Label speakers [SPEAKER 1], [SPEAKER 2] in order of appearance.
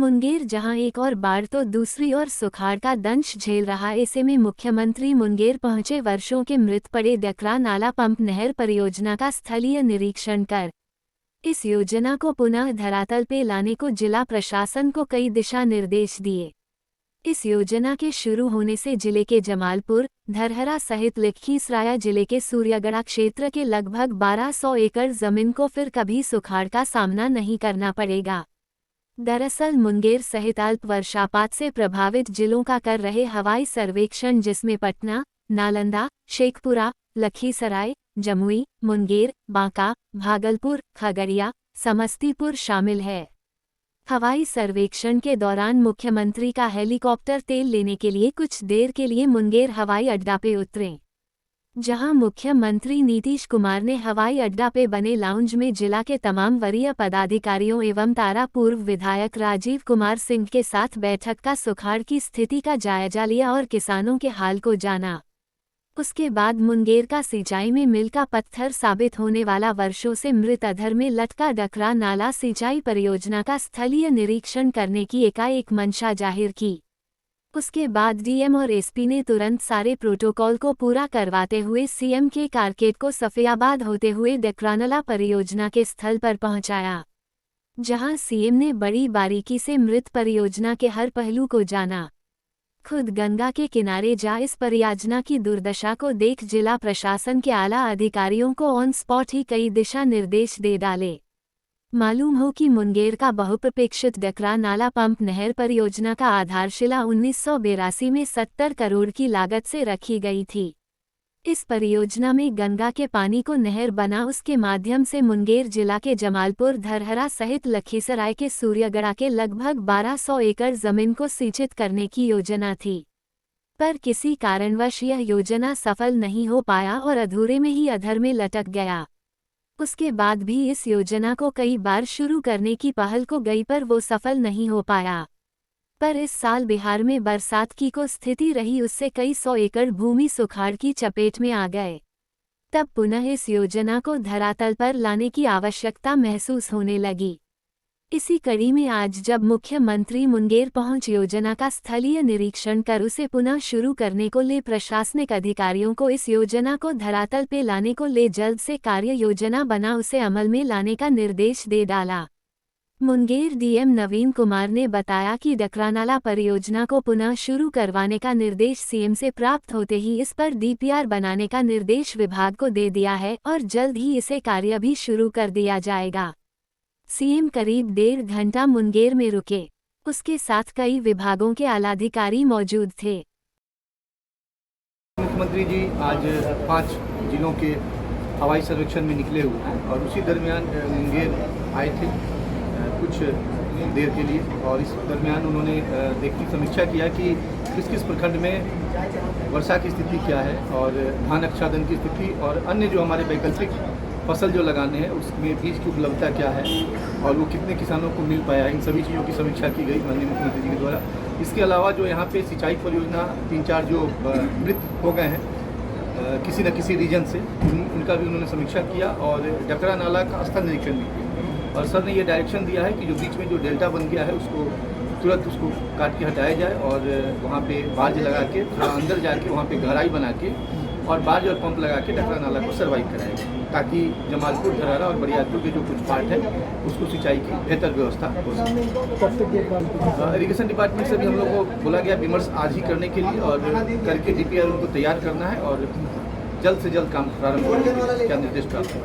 [SPEAKER 1] मुंगेर जहां एक और बाढ़ तो दूसरी ओर सुखाड़ का दंश झेल रहा, ऐसे में मुख्यमंत्री मुंगेर पहुंचे वर्षों के मृत पड़े डकरा नाला पंप नहर परियोजना का स्थलीय निरीक्षण कर इस योजना को पुनः धरातल पे लाने को जिला प्रशासन को कई दिशा निर्देश दिए। इस योजना के शुरू होने से जिले के जमालपुर, धरहरा सहित लखीसराय जिले के सूर्यगढ़ा क्षेत्र के लगभग 1200 एकड़ जमीन को फिर कभी सुखाड़ का सामना नहीं करना पड़ेगा। दरअसल मुंगेर सहित अल्प वर्षापात से प्रभावित जिलों का कर रहे हवाई सर्वेक्षण, जिसमें पटना, नालंदा, शेखपुरा, लखीसराय, जमुई, मुंगेर, बांका, भागलपुर, खगड़िया, समस्तीपुर शामिल है। हवाई सर्वेक्षण के दौरान मुख्यमंत्री का हेलीकॉप्टर तेल लेने के लिए कुछ देर के लिए मुंगेर हवाई अड्डा पे उतरे, जहां मुख्यमंत्री नीतीश कुमार ने हवाई अड्डा पे बने लाउंज में जिला के तमाम वरीय पदाधिकारियों एवं तारा पूर्व विधायक राजीव कुमार सिंह के साथ बैठक का सुखाड़ की स्थिति का जायजा लिया और किसानों के हाल को जाना। उसके बाद मुंगेर का सिंचाई में मील का पत्थर साबित होने वाला वर्षों से मृत अधर में लटका डकरा नाला सिंचाई परियोजना का स्थलीय निरीक्षण करने की एकाएक मंशा जाहिर की। उसके बाद डीएम और एसपी ने तुरंत सारे प्रोटोकॉल को पूरा करवाते हुए सीएम के कारकेड को सफियाबाद होते हुए डकरानाला परियोजना के स्थल पर पहुंचाया, जहां सीएम ने बड़ी बारीकी से मृत परियोजना के हर पहलू को जाना। खुद गंगा के किनारे जा इस परियोजना की दुर्दशा को देख जिला प्रशासन के आला अधिकारियों को ऑन स्पॉट ही कई दिशा निर्देश दे डाले। मालूम हो कि मुंगेर का बहुप्रतीक्षित डकरा नाला पंप नहर परियोजना का आधारशिला 1982 में 70 करोड़ की लागत से रखी गई थी। इस परियोजना में गंगा के पानी को नहर बना उसके माध्यम से मुंगेर जिला के जमालपुर, धरहरा सहित लखीसराय के सूर्यगढ़ा के लगभग 1200 एकड़ जमीन को सिंचित करने की योजना थी, पर किसी कारणवश यह योजना सफल नहीं हो पाया और अधूरे में ही अधर में लटक गया। उसके बाद भी इस योजना को कई बार शुरू करने की पहल को गई, पर वो सफल नहीं हो पाया। पर इस साल बिहार में बरसात की को स्थिति रही, उससे कई 100 एकड़ भूमि सुखाड़ की चपेट में आ गए। तब पुनः इस योजना को धरातल पर लाने की आवश्यकता महसूस होने लगी। इसी कड़ी में आज जब मुख्यमंत्री मुंगेर पहुंच योजना का स्थलीय निरीक्षण कर उसे पुनः शुरू करने को ले प्रशासनिक अधिकारियों को इस योजना को धरातल पे लाने को ले जल्द से कार्य योजना बना उसे अमल में लाने का निर्देश दे डाला। मुंगेर डीएम नवीन कुमार ने बताया कि डकरानाला परियोजना को पुनः शुरू करवाने का निर्देश सीएम से प्राप्त होते ही इस पर डीपीआर बनाने का निर्देश विभाग को दे दिया है और जल्द ही इसे कार्य भी शुरू कर दिया जाएगा। सीएम करीब 1.5 घंटा मुंगेर में रुके, उसके साथ कई विभागों के आलाधिकारी मौजूद थे।
[SPEAKER 2] मुख्यमंत्री जी आज 5 जिलों के हवाई सर्वेक्षण में निकले हुए हैं और उसी दरमियान मुंगेर आए थे कुछ देर के लिए, और इस दरमियान उन्होंने देखी समीक्षा किया कि किस किस प्रखंड में वर्षा की स्थिति क्या है और धान आच्छादन की स्थिति और अन्य जो हमारे वैकल्पिक फसल जो लगाने हैं उसमें बीज की उपलब्धता क्या है और वो कितने किसानों को मिल पाया, इन सभी चीज़ों की समीक्षा की गई माननीय मुख्यमंत्री जी के द्वारा। इसके अलावा जो यहाँ पे सिंचाई परियोजना 3-4 जो मृत हो गए हैं किसी न किसी रीजन से, उनका भी उन्होंने समीक्षा किया और डकरा नाला का स्थल निरीक्षण भी किया। और सर ने ये डायरेक्शन दिया है कि जो बीच में जो डेल्टा बन गया है उसको तुरंत उसको काट के हटाया जाए और वहाँ पे बार्ज लगा के थोड़ा अंदर जाके वहाँ पे गहराई बना के और बार्ज और पंप लगा के डकरा नाला को सर्वाइव कराया जाए, ताकि जमालपुर, धरहरा और बरियारपुर के जो कुछ पार्ट है उसको सिंचाई की बेहतर व्यवस्था हो सके। इरिगेशन डिपार्टमेंट से भी हम लोग को बोला गया विमर्श आज ही करने के लिए और करके डीपीआर उनको तैयार करना है और जल्द से जल्द काम प्रारंभ करने के लिए क्या निर्देश प्राप्त है।